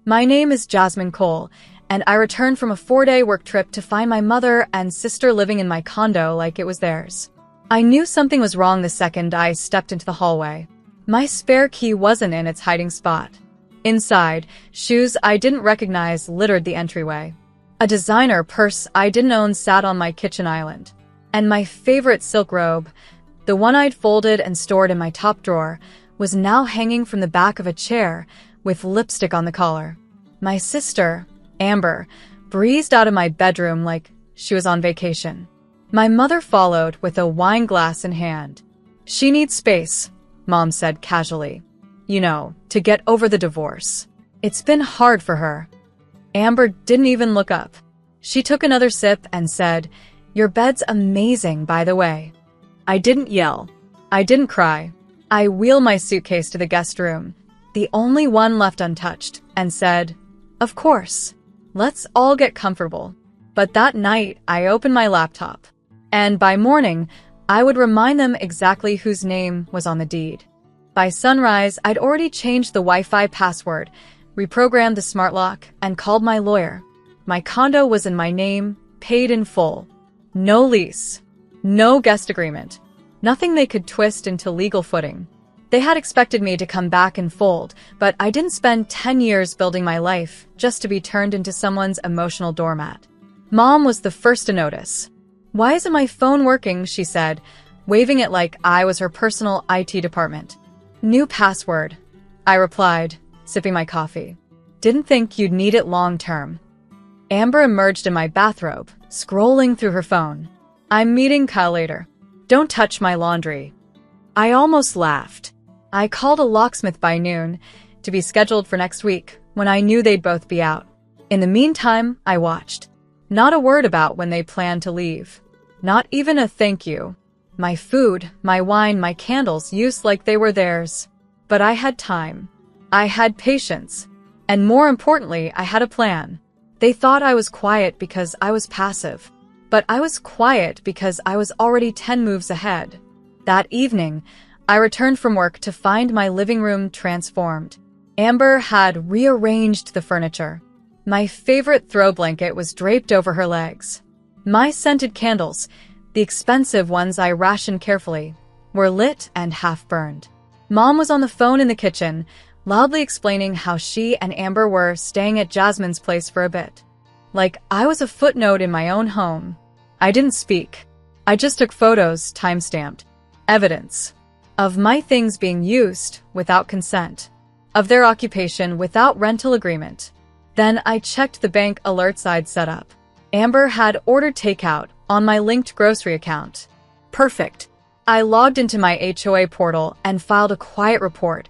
My name is Jasmine Cole, and I returned from a 4-day work trip to find my mother and sister living in my condo like it was theirs. I knew something was wrong the second I stepped into the hallway. My spare key wasn't in its hiding spot. Inside, shoes I didn't recognize littered the entryway. A designer purse I didn't own sat on my kitchen island. And my favorite silk robe, the one I'd folded and stored in my top drawer, was now hanging from the back of a chair with lipstick on the collar. My sister, Amber, breezed out of my bedroom like she was on vacation. My mother followed with a wine glass in hand. "She needs space," Mom said casually. "You know, to get over the divorce. It's been hard for her." Amber didn't even look up. She took another sip and said, "Your bed's amazing, by the way." I didn't yell. I didn't cry. I wheeled my suitcase to the guest room, the only one left untouched, and said, "Of course. Let's all get comfortable." But that night, I opened my laptop. And by morning, I would remind them exactly whose name was on the deed. By sunrise, I'd already changed the Wi-Fi password, reprogrammed the smart lock, and called my lawyer. My condo was in my name, paid in full. No lease. No guest agreement. Nothing they could twist into legal footing. They had expected me to come back and fold, but I didn't spend 10 years building my life just to be turned into someone's emotional doormat. Mom was the first to notice. "Why isn't my phone working?" she said, waving it like I was her personal IT department. "New password," I replied, sipping my coffee. "Didn't think you'd need it long term." Amber emerged in my bathrobe, scrolling through her phone. "I'm meeting Kyle later. Don't touch my laundry." I almost laughed. I called a locksmith by noon, to be scheduled for next week, when I knew they'd both be out. In the meantime, I watched. Not a word about when they planned to leave. Not even a thank you. My food, my wine, my candles used like they were theirs. But I had time. I had patience. And more importantly, I had a plan. They thought I was quiet because I was passive. But I was quiet because I was already 10 moves ahead. That evening, I returned from work to find my living room transformed. Amber had rearranged the furniture. My favorite throw blanket was draped over her legs. My scented candles, the expensive ones I rationed carefully, were lit and half-burned. Mom was on the phone in the kitchen, loudly explaining how she and Amber were staying at Jasmine's place for a bit. Like I was a footnote in my own home. I didn't speak. I just took photos, time-stamped. Evidence. Of my things being used without consent. Of their occupation without rental agreement. Then I checked the bank alerts I'd set up. Amber had ordered takeout on my linked grocery account. Perfect. I logged into my HOA portal and filed a quiet report.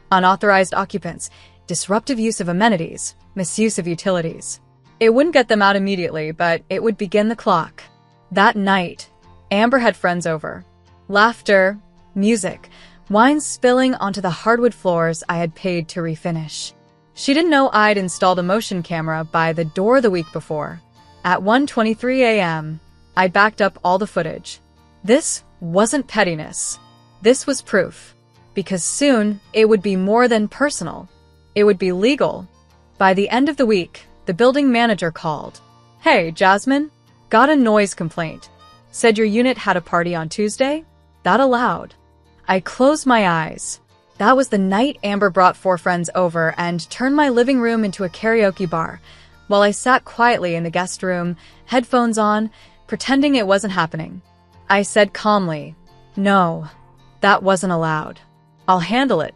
Unauthorized occupants, disruptive use of amenities, misuse of utilities. It wouldn't get them out immediately, but it would begin the clock. That night, Amber had friends over. Laughter, music, wine spilling onto the hardwood floors I had paid to refinish. She didn't know I'd installed a motion camera by the door the week before. At 1:23 a.m., I backed up all the footage. This wasn't pettiness. This was proof. Because soon, it would be more than personal. It would be legal. By the end of the week, the building manager called. "Hey, Jasmine, got a noise complaint. Said your unit had a party on Tuesday? That allowed." I closed my eyes. That was the night Amber brought 4 friends over and turned my living room into a karaoke bar, while I sat quietly in the guest room, headphones on, pretending it wasn't happening. I said calmly, "No, that wasn't allowed. I'll handle it."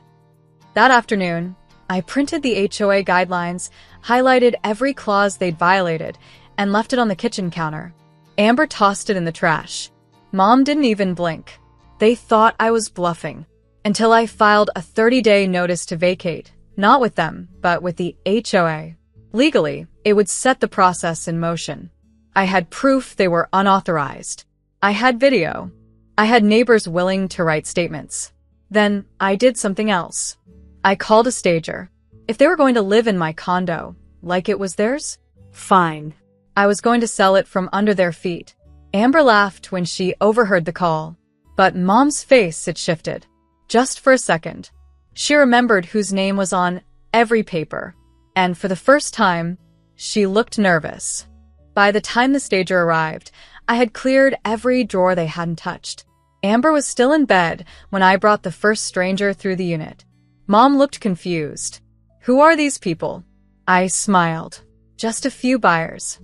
That afternoon, I printed the HOA guidelines, highlighted every clause they'd violated, and left it on the kitchen counter. Amber tossed it in the trash. Mom didn't even blink. They thought I was bluffing. Until I filed a 30-day notice to vacate, not with them, but with the HOA. Legally, it would set the process in motion. I had proof they were unauthorized. I had video. I had neighbors willing to write statements. Then I did something else. I called a stager. If they were going to live in my condo, like it was theirs, fine. I was going to sell it from under their feet. Amber laughed when she overheard the call. But Mom's face had shifted. Just for a second. She remembered whose name was on every paper. And for the first time, she looked nervous. By the time the stager arrived, I had cleared every drawer they hadn't touched. Amber was still in bed when I brought the first stranger through the unit. Mom looked confused. "Who are these people?" I smiled. "Just a few buyers."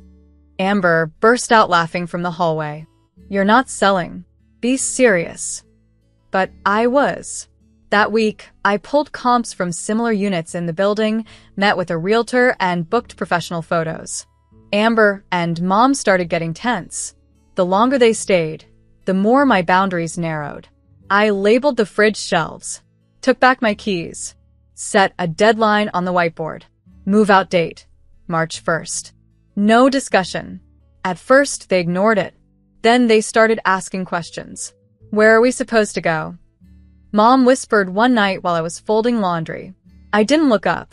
Amber burst out laughing from the hallway. "You're not selling. Be serious." But I was. That week, I pulled comps from similar units in the building, met with a realtor, and booked professional photos. Amber and Mom started getting tense. The longer they stayed, the more my boundaries narrowed. I labeled the fridge shelves, took back my keys, set a deadline on the whiteboard. Move-out date, March 1st. No discussion. At first, they ignored it. Then they started asking questions. "Where are we supposed to go?" Mom whispered one night while I was folding laundry. I didn't look up.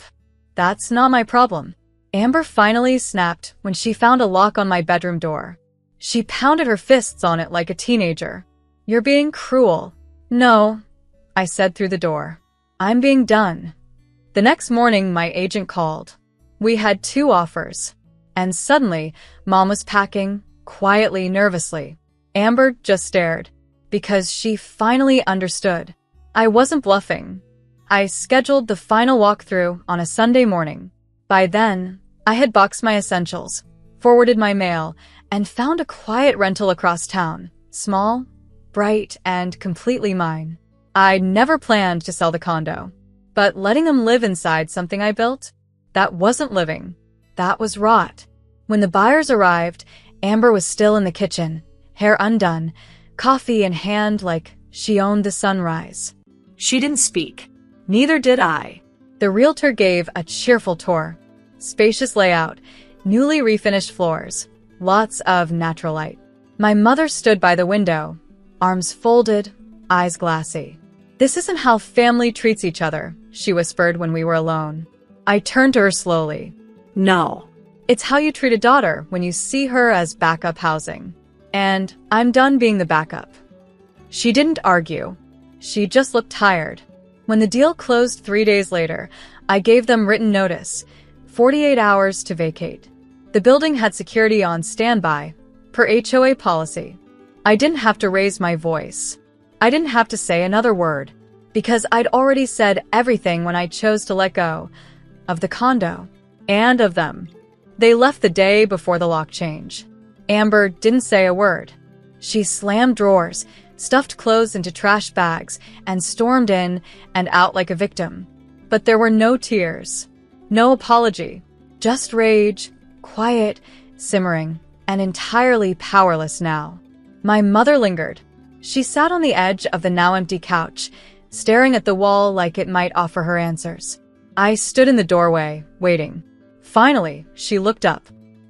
"That's not my problem." Amber finally snapped when she found a lock on my bedroom door. She pounded her fists on it like a teenager. "You're being cruel." "No," I said through the door. "I'm being done." The next morning, my agent called. We had 2 offers. And suddenly, Mom was packing, quietly, nervously. Amber just stared, because she finally understood. I wasn't bluffing. I scheduled the final walkthrough on a Sunday morning. By then, I had boxed my essentials, forwarded my mail, and found a quiet rental across town. Small, bright, and completely mine. I'd never planned to sell the condo. But letting them live inside something I built? That wasn't living. That was rot. When the buyers arrived, Amber was still in the kitchen, hair undone, coffee in hand like she owned the sunrise. She didn't speak. Neither did I. The realtor gave a cheerful tour. Spacious layout, newly refinished floors, lots of natural light. My mother stood by the window, arms folded, eyes glassy. "This isn't how family treats each other," she whispered when we were alone. I turned to her slowly. "No." "It's how you treat a daughter when you see her as backup housing. And I'm done being the backup." She didn't argue. She just looked tired. When the deal closed 3 days later, I gave them written notice, 48 hours to vacate. The building had security on standby, per HOA policy. I didn't have to raise my voice. I didn't have to say another word, because I'd already said everything when I chose to let go of the condo and of them. They left the day before the lock change. Amber didn't say a word. She slammed drawers, stuffed clothes into trash bags, and stormed in and out like a victim. But there were no tears, no apology, just rage, quiet, simmering, and entirely powerless now. My mother lingered. She sat on the edge of the now empty couch, staring at the wall like it might offer her answers. I stood in the doorway, waiting. Finally, she looked up.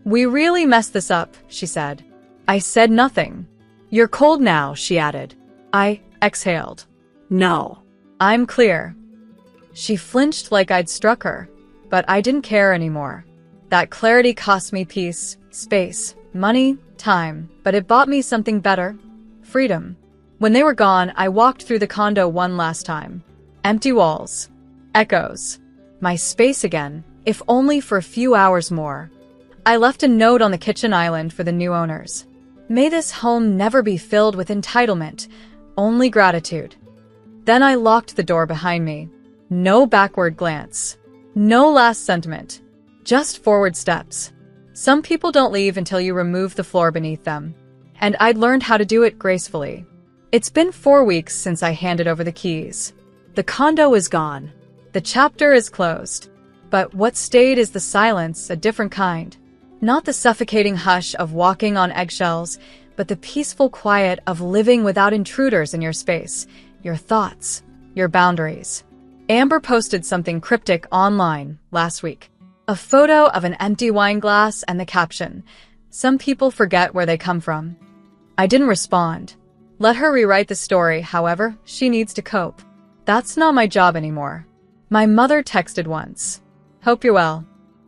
"We really messed this up," she said. I said nothing. "You're cold now," she added. I exhaled. "No." "I'm clear." She flinched like I'd struck her, but I didn't care anymore. That clarity cost me peace, space, money, time, but it bought me something better: freedom. When they were gone, I walked through the condo one last time. Empty walls. Echoes. My space again, if only for a few hours more. I left a note on the kitchen island for the new owners. May this home never be filled with entitlement, only gratitude. Then I locked the door behind me. No backward glance. No last sentiment. Just forward steps. Some people don't leave until you remove the floor beneath them. And I'd learned how to do it gracefully. It's been 4 weeks since I handed over the keys. The condo is gone. The chapter is closed. But what stayed is the silence, a different kind. Not the suffocating hush of walking on eggshells, but the peaceful quiet of living without intruders in your space, your thoughts, your boundaries. Amber posted something cryptic online last week. A photo of an empty wine glass and the caption, "Some people forget where they come from." I didn't respond. Let her rewrite the story however she needs to cope. That's not my job anymore. My mother texted once. "Hope you're well."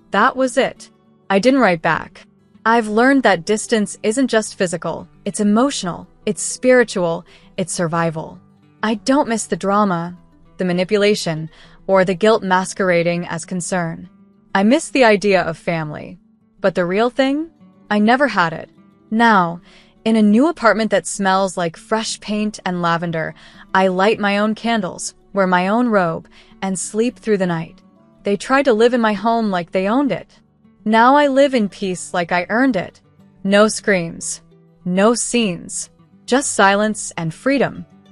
That was it. I didn't write back. I've learned that distance isn't just physical, it's emotional, it's spiritual, it's survival. I don't miss the drama, the manipulation, or the guilt masquerading as concern. I miss the idea of family. But the real thing? I never had it. Now, in a new apartment that smells like fresh paint and lavender, I light my own candles, wear my own robe, and sleep through the night. They tried to live in my home like they owned it. Now I live in peace like I earned it. No screams. No scenes. Just silence and freedom.